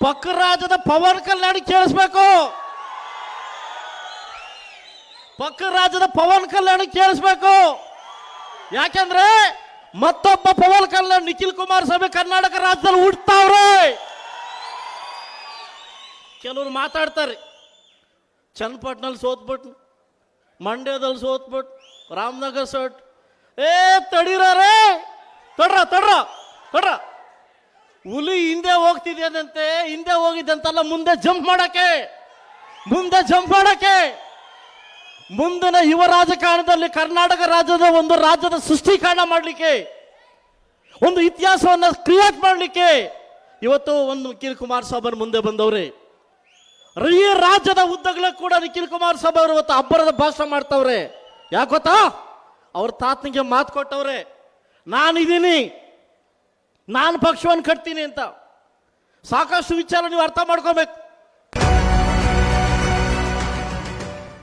ಪಕ್ಕ ರಾಜ್ಯದ ಪವನ್ ಕಲ್ಯಾಣ್ ಕೇಳಿಸ್ಬೇಕು. ಪಕ್ಕ ರಾಜ್ಯದ ಪವನ್ ಕಲ್ಯಾಣ್ ಕೇಳಿಸ್ಬೇಕು. ಯಾಕೆಂದ್ರೆ ಮತ್ತೊಬ್ಬ ಪವನ್ ಕಲ್ಯಾಣ್ ನಿಖಿಲ್ ಕುಮಾರಸ್ವಾಮಿ ಕರ್ನಾಟಕ ರಾಜ್ಯದಲ್ಲಿ ಹುಡ್ತಾವ್ರೆ. ಕೆಲವರು ಮಾತಾಡ್ತಾರೆ, ಚನ್ನಪಟ್ಟಣದಲ್ಲಿ ಸೋತ್ಬಿಟ್ಟು, ಮಂಡ್ಯದಲ್ಲಿ ಸೋತ್ಬಿಟ್ಟು, ರಾಮನಗರ ಸೋಟ್. ತಡೀರೇ, ತೊಡ್ರ ಹುಲಿ ಹಿಂದೆ ಹೋಗ್ತಿದ್ಯದಂತೆ, ಹಿಂದೆ ಹೋಗಿದ್ದಂತಲ್ಲ, ಮುಂದೆ ಜಂಪ್ ಮಾಡಕ್ಕೆ ಮುಂದಿನ ಯುವ ರಾಜಕಾರಣದಲ್ಲಿ ಕರ್ನಾಟಕ ರಾಜ್ಯದ ಒಂದು ರಾಜ್ಯದ ಸೃಷ್ಟಿಕರಣ ಮಾಡಲಿಕ್ಕೆ, ಒಂದು ಇತಿಹಾಸವನ್ನು ಕ್ರಿಯೇಟ್ ಮಾಡಲಿಕ್ಕೆ ಇವತ್ತು ಒಂದು ನಿಖಿಲ್ ಕುಮಾರಸ್ವಾಮಿ ಮುಂದೆ ಬಂದವ್ರೆ. ಈ ರಾಜ್ಯದ ಉದ್ದಗಲೂ ಕೂಡ ನಿಖಿಲ್ ಕುಮಾರಸ್ವಾಮಿ ಅವರು ಇವತ್ತು ಅಬ್ಬರದ ಭಾಷಣ ಮಾಡ್ತವ್ರೆ. ಯಾಕೆ ಗೊತ್ತಾ? ಅವ್ರ ತಾತನಿಗೆ ಮಾತು ಕೊಟ್ಟವ್ರೆ, ನಾನಿದ್ದೀನಿ, ನಾನು ಪಕ್ಷವನ್ನು ಕಟ್ತೀನಿ ಅಂತ. ಸಾಕಷ್ಟು ವಿಚಾರ ನೀವು ಅರ್ಥ ಮಾಡ್ಕೋಬೇಕು.